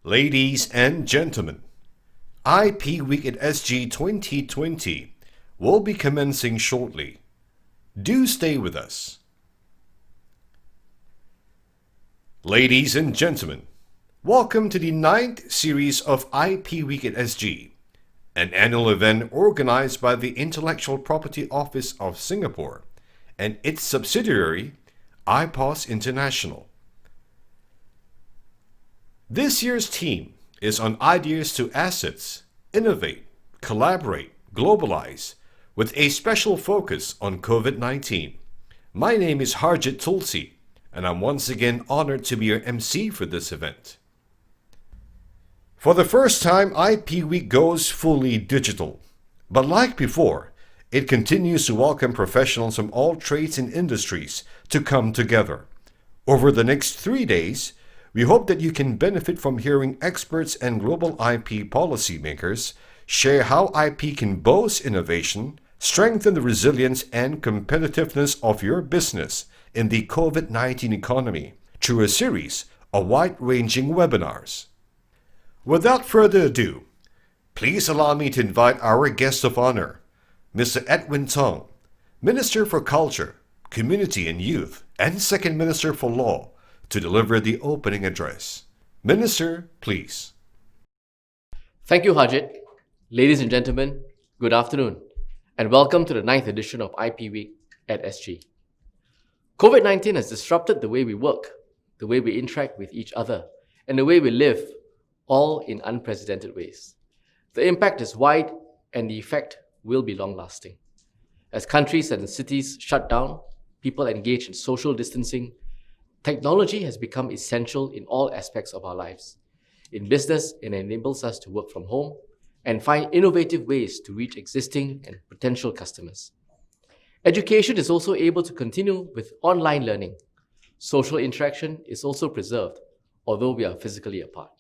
Ladies and gentlemen, IP Week at SG 2020 will be commencing shortly. Do stay with us. Ladies and gentlemen, welcome to the 9th series of IP Week at SG, an annual event organized by the Intellectual Property Office of Singapore and its subsidiary, IPOS International. This year's theme is on ideas to assets, innovate, collaborate, globalize, with a special focus on COVID-19. My name is Harjit Tulsi, and I'm once again honored to be your MC for this event. For the first time, IP Week goes fully digital. But like before, it continues to welcome professionals from all trades and industries to come together. Over the next 3 days, we hope that you can benefit from hearing experts and global IP policymakers share how IP can boost innovation, strengthen the resilience and competitiveness of your business in the COVID-19 economy through a series of wide-ranging webinars. Without further ado, please allow me to invite our guest of honor, Mr. Edwin Tong, Minister for Culture, Community and Youth, and Second Minister for Law, to deliver the opening address. Minister, please. Thank you, Harjit. Ladies and gentlemen, good afternoon, and welcome to the 9th edition of IP Week at SG. COVID-19 has disrupted the way we work, the way we interact with each other, and the way we live, all in unprecedented ways. The impact is wide, and the effect will be long-lasting. As countries and cities shut down, people engage in social distancing. Technology has become essential in all aspects of our lives. In business, it enables us to work from home and find innovative ways to reach existing and potential customers. Education is also able to continue with online learning. Social interaction is also preserved, although we are physically apart.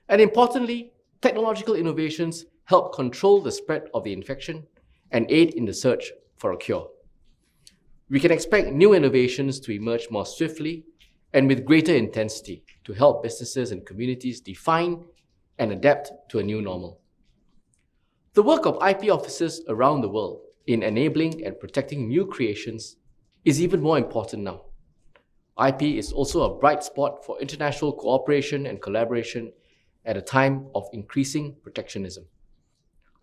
And importantly, technological innovations help control the spread of the infection and aid in the search for a cure. We can expect new innovations to emerge more swiftly and with greater intensity to help businesses and communities define and adapt to a new normal. The work of IP officers around the world in enabling and protecting new creations is even more important now. IP is also a bright spot for international cooperation and collaboration at a time of increasing protectionism.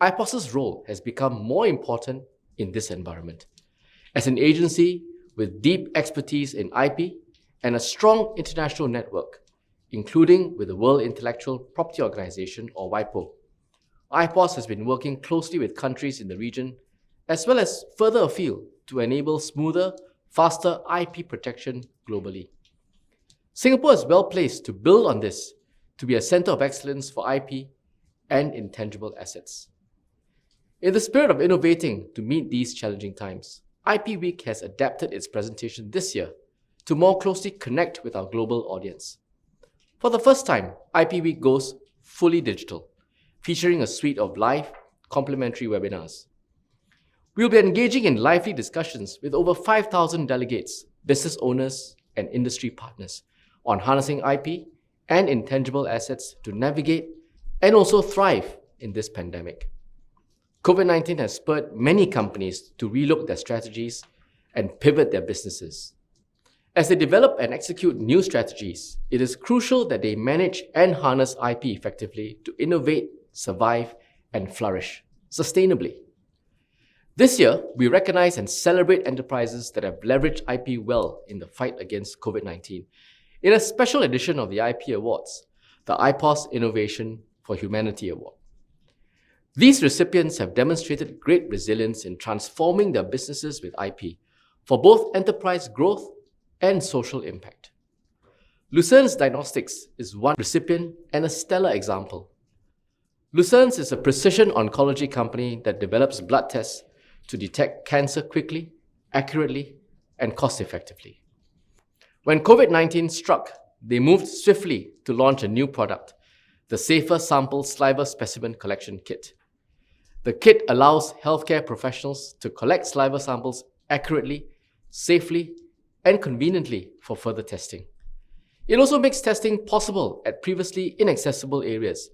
IPOS's role has become more important in this environment. As an agency with deep expertise in IP and a strong international network, including with the World Intellectual Property Organization, or WIPO, IPOS has been working closely with countries in the region as well as further afield to enable smoother, faster IP protection globally. Singapore is well placed to build on this to be a center of excellence for IP and intangible assets. In the spirit of innovating to meet these challenging times, IP Week has adapted its presentation this year to more closely connect with our global audience. For the first time, IP Week goes fully digital, featuring a suite of live, complimentary webinars. We'll be engaging in lively discussions with over 5,000 delegates, business owners, and industry partners on harnessing IP and intangible assets to navigate and also thrive in this pandemic. COVID-19 has spurred many companies to relook their strategies and pivot their businesses. As they develop and execute new strategies, it is crucial that they manage and harness IP effectively to innovate, survive, and flourish sustainably. This year, we recognize and celebrate enterprises that have leveraged IP well in the fight against COVID-19 in a special edition of the IP Awards, the IPOS Innovation for Humanity Award. These recipients have demonstrated great resilience in transforming their businesses with IP for both enterprise growth and social impact. Lucerne Diagnostics is one recipient and a stellar example. Lucerne is a precision oncology company that develops blood tests to detect cancer quickly, accurately, and cost-effectively. When COVID-19 struck, they moved swiftly to launch a new product, the Safer Sample Saliva Specimen Collection Kit. The kit allows healthcare professionals to collect saliva samples accurately, safely, and conveniently for further testing. It also makes testing possible at previously inaccessible areas,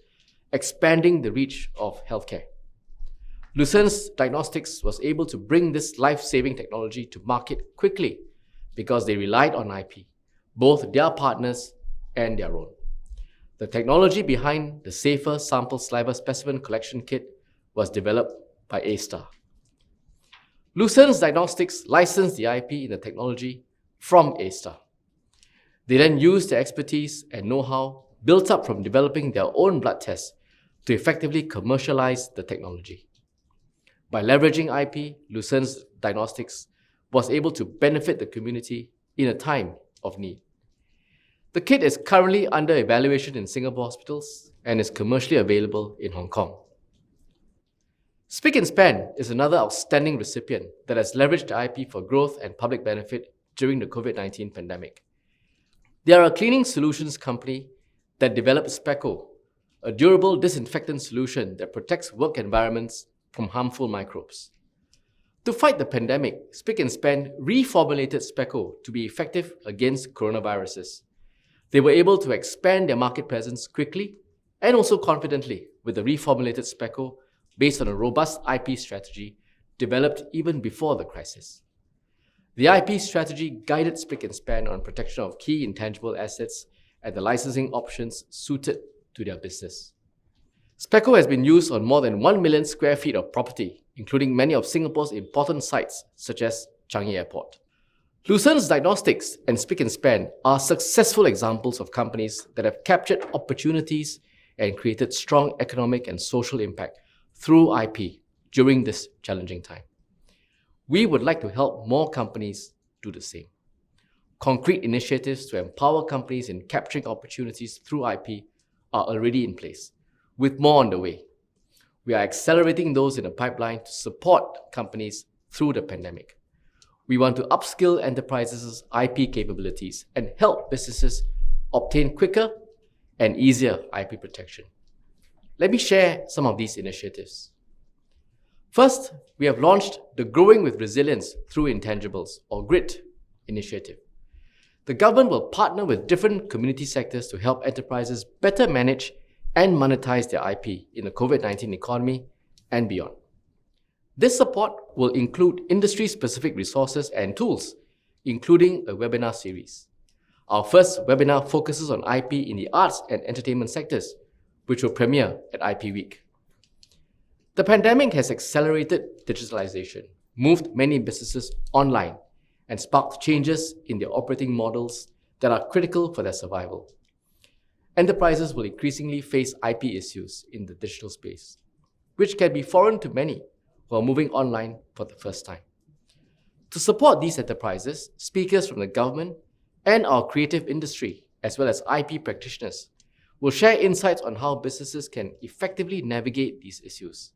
expanding the reach of healthcare. Lucent's Diagnostics was able to bring this life-saving technology to market quickly because they relied on IP, both their partners and their own. The technology behind the safer sample saliva specimen collection kit was developed by A-Star. Lucent's Diagnostics licensed the IP in the technology from A-Star. They then used their expertise and know-how built up from developing their own blood tests to effectively commercialize the technology. By leveraging IP, Lucent's Diagnostics was able to benefit the community in a time of need. The kit is currently under evaluation in Singapore hospitals and is commercially available in Hong Kong. Spick and Span is another outstanding recipient that has leveraged the IP for growth and public benefit during the COVID-19 pandemic. They are a cleaning solutions company that developed Specco, a durable disinfectant solution that protects work environments from harmful microbes. To fight the pandemic, Spick and Span reformulated Specco to be effective against coronaviruses. They were able to expand their market presence quickly and also confidently with the reformulated Specco based on a robust IP strategy developed even before the crisis. The IP strategy guided Spick and Span on protection of key intangible assets and the licensing options suited to their business. Specco has been used on more than 1 million square feet of property, including many of Singapore's important sites such as Changi Airport. Lucent's Diagnostics and Spick and Span are successful examples of companies that have captured opportunities and created strong economic and social impact through IP during this challenging time. We would like to help more companies do the same. Concrete initiatives to empower companies in capturing opportunities through IP are already in place, with more on the way. We are accelerating those in the pipeline to support companies through the pandemic. We want to upskill enterprises' IP capabilities and help businesses obtain quicker and easier IP protection. Let me share some of these initiatives. First, we have launched the Growing with Resilience Through Intangibles, or GRIT initiative. The government will partner with different community sectors to help enterprises better manage and monetize their IP in the COVID-19 economy and beyond. This support will include industry-specific resources and tools, including a webinar series. Our first webinar focuses on IP in the arts and entertainment sectors, which will premiere at IP Week. The pandemic has accelerated digitalization, moved many businesses online, and sparked changes in their operating models that are critical for their survival. Enterprises will increasingly face IP issues in the digital space, which can be foreign to many who are moving online for the first time. To support these enterprises, speakers from the government and our creative industry, as well as IP practitioners, will share insights on how businesses can effectively navigate these issues.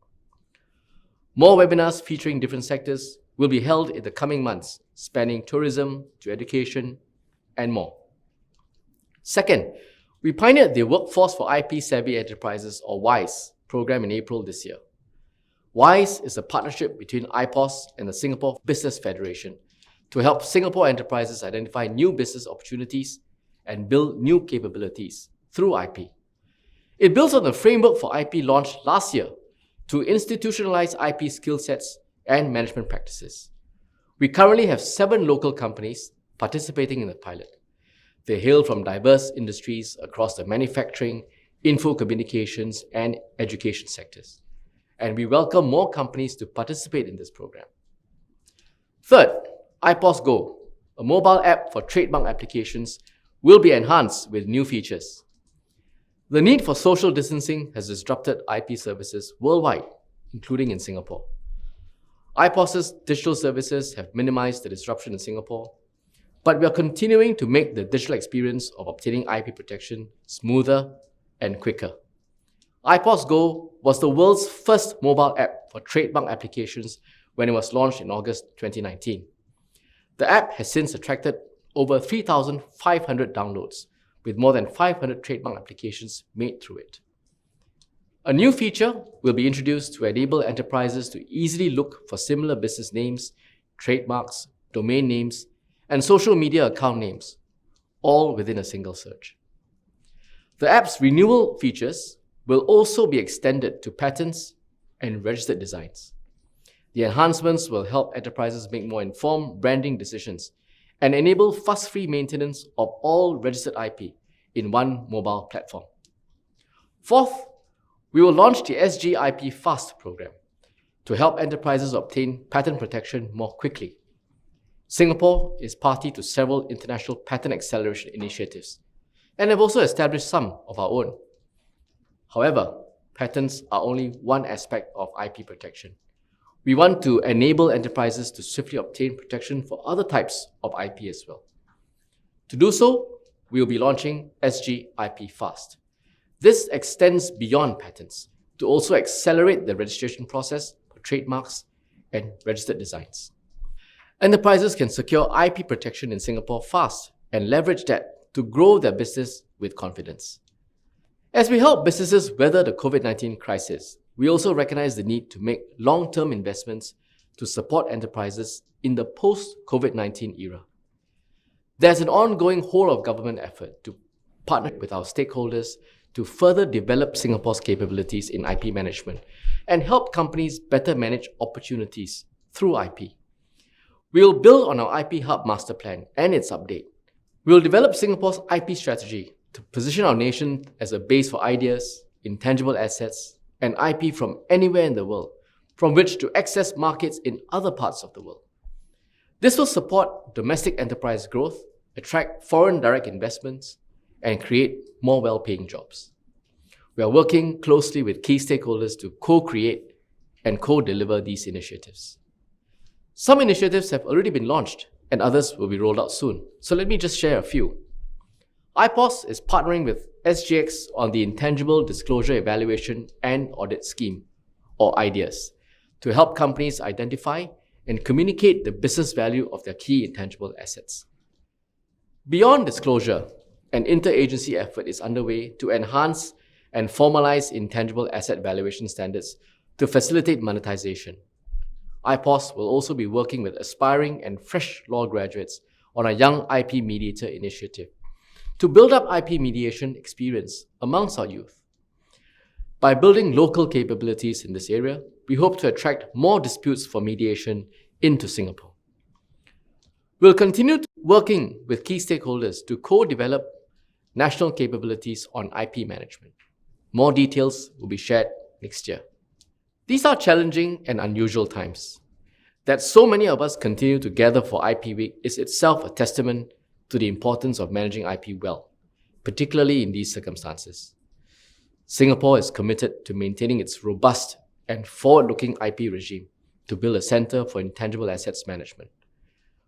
More webinars featuring different sectors will be held in the coming months, spanning tourism to education and more. Second, we pioneered the Workforce for IP-Savvy Enterprises, or WISE, program in April this year. WISE is a partnership between IPOS and the Singapore Business Federation to help Singapore enterprises identify new business opportunities and build new capabilities through IP. It builds on the framework for IP launched last year to institutionalize IP skill sets and management practices. We currently have 7 local companies participating in the pilot. They hail from diverse industries across the manufacturing, info communications, and education sectors. And we welcome more companies to participate in this program. Third, IPOS Go, a mobile app for trademark applications, will be enhanced with new features. The need for social distancing has disrupted IP services worldwide, including in Singapore. IPOS's digital services have minimized the disruption in Singapore, but we are continuing to make the digital experience of obtaining IP protection smoother and quicker. IPOS Go was the world's first mobile app for trademark applications when it was launched in August 2019. The app has since attracted over 3,500 downloads, with more than 500 trademark applications made through it. A new feature will be introduced to enable enterprises to easily look for similar business names, trademarks, domain names, and social media account names, all within a single search. The app's renewal features will also be extended to patents and registered designs. The enhancements will help enterprises make more informed branding decisions and enable fuss-free maintenance of all registered IP in one mobile platform. Fourth, we will launch the SG IP Fast program to help enterprises obtain patent protection more quickly. Singapore is party to several international patent acceleration initiatives and have also established some of our own. However, patents are only one aspect of IP protection. We want to enable enterprises to swiftly obtain protection for other types of IP as well. To do so, we will be launching SG IP Fast. This extends beyond patents to also accelerate the registration process for trademarks and registered designs. Enterprises can secure IP protection in Singapore fast and leverage that to grow their business with confidence. As we help businesses weather the COVID-19 crisis, we also recognize the need to make long-term investments to support enterprises in the post-COVID-19 era. There's an ongoing whole-of-government effort to partner with our stakeholders to further develop Singapore's capabilities in IP management and help companies better manage opportunities through IP. We will build on our IP Hub Master Plan and its update. We will develop Singapore's IP strategy to position our nation as a base for ideas, intangible assets, and IP from anywhere in the world, from which to access markets in other parts of the world. This will support domestic enterprise growth, attract foreign direct investments, and create more well-paying jobs. We are working closely with key stakeholders to co-create and co-deliver these initiatives. Some initiatives have already been launched and others will be rolled out soon. So let me just share a few. IPOS is partnering with SGX on the Intangible Disclosure Evaluation and Audit Scheme, or IDEAS, to help companies identify and communicate the business value of their key intangible assets. Beyond disclosure, an interagency effort is underway to enhance and formalize intangible asset valuation standards to facilitate monetization. IPOS will also be working with aspiring and fresh law graduates on a Young IP Mediator initiative to build up IP mediation experience amongst our youth. By building local capabilities in this area, we hope to attract more disputes for mediation into Singapore. We'll continue working with key stakeholders to co-develop national capabilities on IP management. More details will be shared next year. These are challenging and unusual times. That so many of us continue to gather for IP Week is itself a testament to the importance of managing IP well, particularly in these circumstances. Singapore is committed to maintaining its robust and forward-looking IP regime to build a centre for intangible assets management.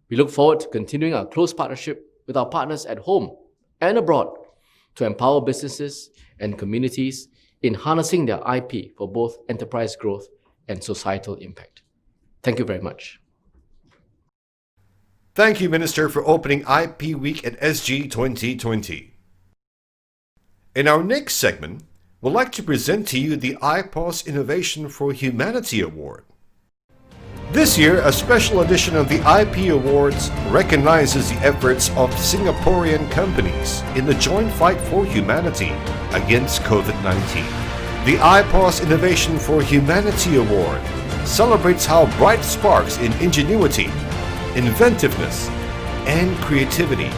We look forward to continuing our close partnership with our partners at home and abroad to empower businesses and communities in harnessing their IP for both enterprise growth and societal impact. Thank you very much. Thank you, Minister, for opening IP Week at SG 2020. In our next segment, we'd like to present to you the IPOS Innovation for Humanity Award. This year, a special edition of the IP Awards recognizes the efforts of Singaporean companies in the joint fight for humanity against COVID-19. The IPOS Innovation for Humanity Award celebrates how bright sparks in ingenuity, inventiveness, and creativity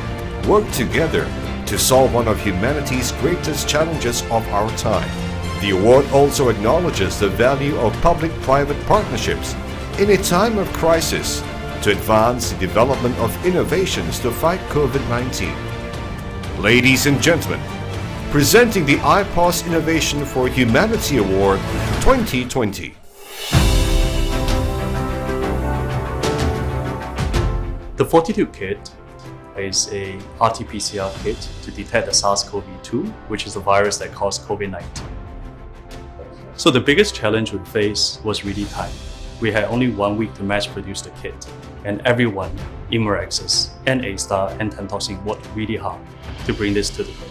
work together to solve one of humanity's greatest challenges of our time. The award also acknowledges the value of public-private partnerships in a time of crisis to advance the development of innovations to fight COVID-19. Ladies and gentlemen, presenting the IPOS Innovation for Humanity Award 2020. The 42 kit is a RT-PCR kit to detect the SARS-CoV-2, which is the virus that caused COVID-19. So the biggest challenge we faced was really time. We had only 1 week to mass produce the kit, and everyone in Meraxis and A-Star and Tantoxin worked really hard to bring this to the world.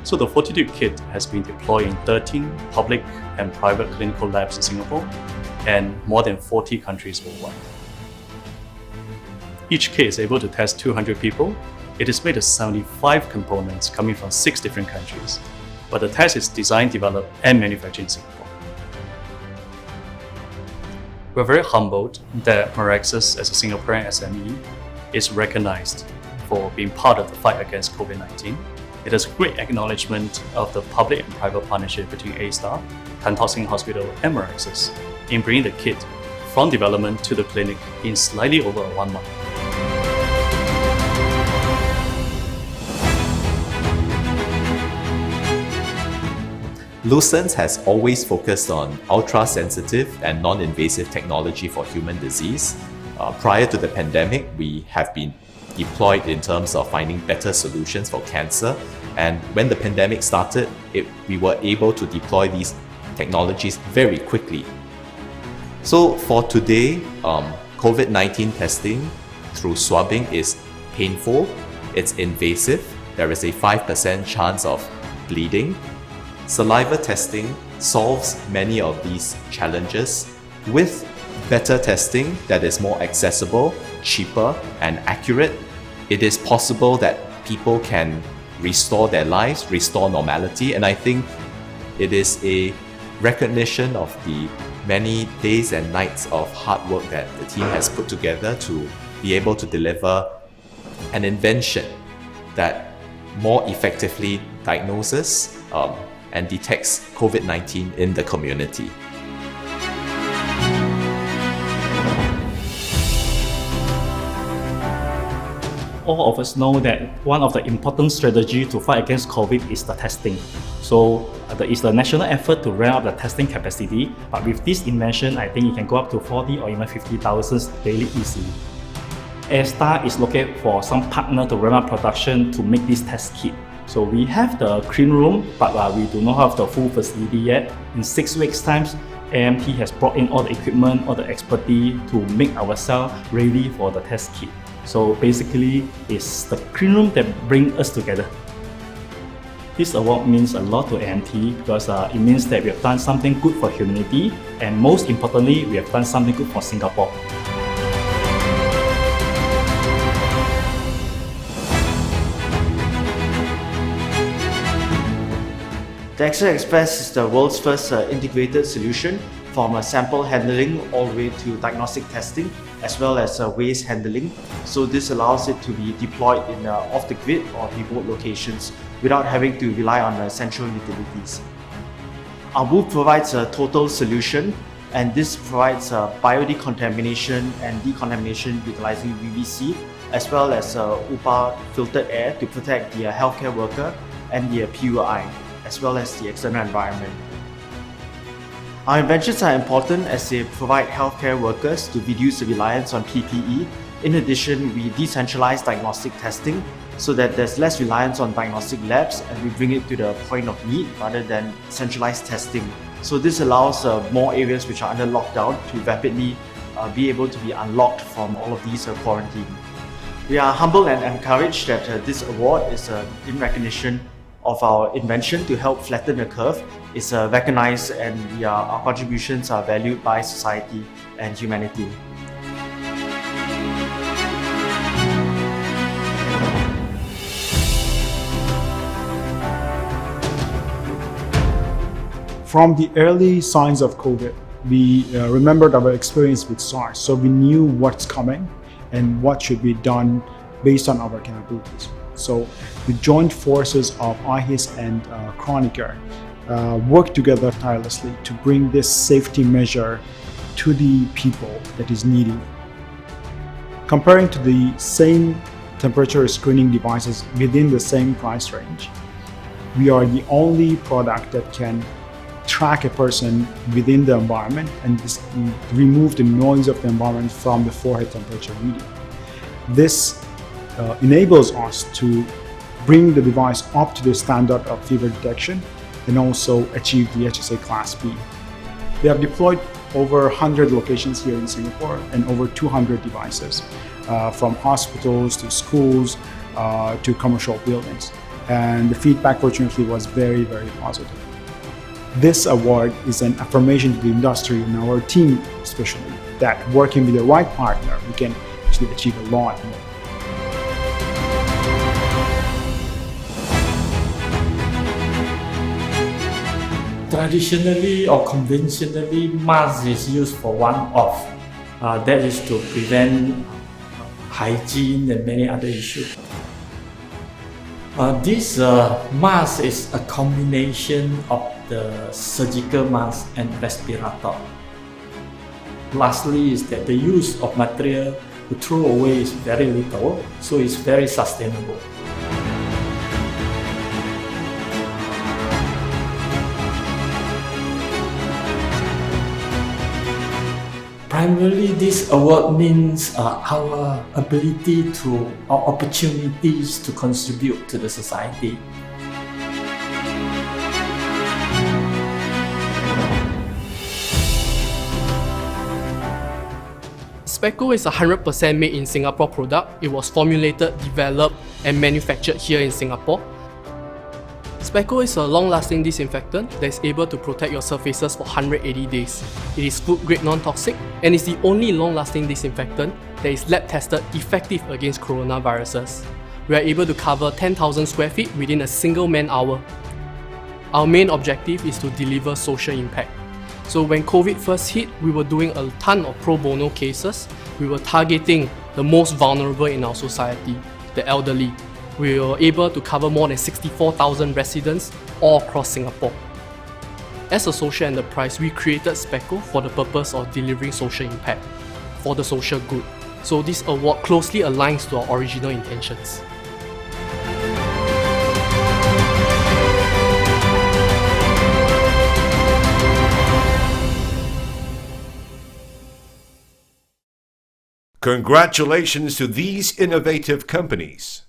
So the 42 kit has been deployed in 13 public and private clinical labs in Singapore and more than 40 countries worldwide. Each kit is able to test 200 people It is made of 75 components coming from 6 different countries, but the test is designed, developed, and manufactured in Singapore. We're very humbled that Meraxus, as a Singaporean SME, is recognized for being part of the fight against COVID-19. It is great acknowledgement of the public and private partnership between A-Star, Tan Tock Seng Hospital, and Meraxus in bringing the kit from development to the clinic in slightly over 1 month. Lucent has always focused on ultra-sensitive and non-invasive technology for human disease. Prior to the pandemic, we have been deployed in terms of finding better solutions for cancer. And when the pandemic started, we were able to deploy these technologies very quickly. So for today, COVID-19 testing through swabbing is painful, it's invasive, there is a 5% chance of bleeding. Saliva testing solves many of these challenges with better testing that is more accessible, cheaper, and accurate. It is possible that people can restore their lives, restore normality, and I think it is a recognition of the many days and nights of hard work that the team has put together to be able to deliver an invention that more effectively diagnoses and detects COVID-19 in the community. All of us know that one of the important strategies to fight against COVID is the testing. So there is a national effort to ramp up the testing capacity, but with this invention, I think it can go up to 40 or even 50,000 daily easily. A-Star is looking for some partner to ramp up production to make this test kit. So we have the clean room, but we do not have the full facility yet. In 6 weeks' time, AMT has brought in all the equipment, all the expertise to make ourselves ready for the test kit. So basically, it's the clean room that brings us together. This award means a lot to AMT because it means that we have done something good for humanity, and most importantly, we have done something good for Singapore. The X-ray Express is the world's first integrated solution from sample handling all the way to diagnostic testing as well as waste handling. So this allows it to be deployed in off-the-grid or remote locations without having to rely on central utilities. Our booth provides a total solution, and this provides biodecontamination and decontamination utilizing UVC as well as UPA filtered air to protect the healthcare worker and the PUI, as well as the external environment. Our inventions are important as they provide healthcare workers to reduce the reliance on PPE. In addition, we decentralize diagnostic testing so that there's less reliance on diagnostic labs, and we bring it to the point of need rather than centralized testing. So this allows more areas which are under lockdown to rapidly be able to be unlocked from all of these quarantine. We are humbled and encouraged that this award is in recognition of our invention to help flatten the curve. Is recognized, and our contributions are valued by society and humanity. From the early signs of COVID, we remembered our experience with SARS, so we knew what's coming and what should be done based on our capabilities. So the joint forces of IPOS and Chronicare work together tirelessly to bring this safety measure to the people that is needing. Comparing to the same temperature screening devices within the same price range, we are the only product that can track a person within the environment and remove the noise of the environment from the forehead temperature reading. This enables us to bring the device up to the standard of fever detection and also achieve the HSA Class B. We have deployed over 100 locations here in Singapore and over 200 devices from hospitals to schools to commercial buildings. And the feedback, fortunately, was very, very positive. This award is an affirmation to the industry and our team, especially, that working with the right partner, we can actually achieve a lot more. Traditionally or conventionally, mask is used for one-off. That is to prevent hygiene and many other issues. This mask is a combination of the surgical mask and respirator. Lastly is that the use of material to throw away is very little, so it's very sustainable. Primarily, this award means our ability to, our opportunities to contribute to the society. Speco is a 100% made in Singapore product. It was formulated, developed and manufactured here in Singapore. Speco is a long-lasting disinfectant that is able to protect your surfaces for 180 days. It is food-grade non-toxic and is the only long-lasting disinfectant that is lab-tested effective against coronaviruses. We are able to cover 10,000 square feet within a single man-hour. Our main objective is to deliver social impact. So when COVID first hit, we were doing a ton of pro bono cases. We were targeting the most vulnerable in our society, the elderly. We were able to cover more than 64,000 residents all across Singapore. As a social enterprise, we created Speco for the purpose of delivering social impact, for the social good. So this award closely aligns to our original intentions. Congratulations to these innovative companies.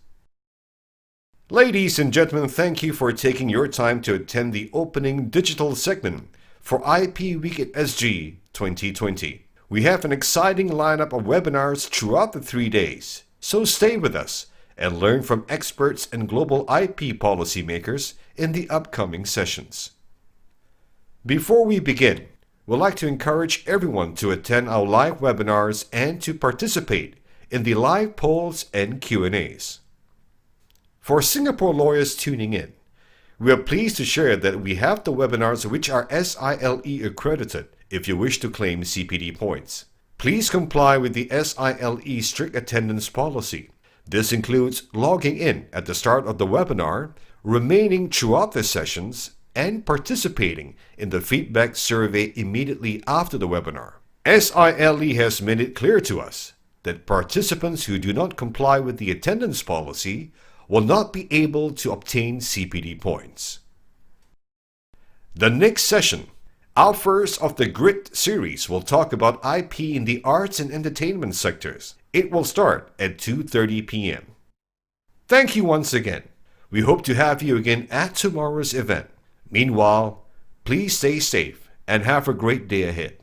Ladies and gentlemen, thank you for taking your time to attend the opening digital segment for IP Week at SG 2020. We have an exciting lineup of webinars throughout the 3 days, so stay with us and learn from experts and global IP policymakers in the upcoming sessions. Before we begin, we'd like to encourage everyone to attend our live webinars and to participate in the live polls and Q&As. For Singapore lawyers tuning in, we are pleased to share that we have the webinars which are SILE accredited if you wish to claim CPD points. Please comply with the SILE strict attendance policy. This includes logging in at the start of the webinar, remaining throughout the sessions, and participating in the feedback survey immediately after the webinar. SILE has made it clear to us that participants who do not comply with the attendance policy will not be able to obtain CPD points. The next session, our first of the GRIT series, will talk about IP in the arts and entertainment sectors. It will start at 2:30 p.m. Thank you once again. We hope to have you again at tomorrow's event. Meanwhile, please stay safe and have a great day ahead.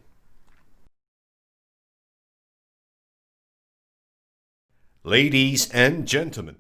Ladies and gentlemen,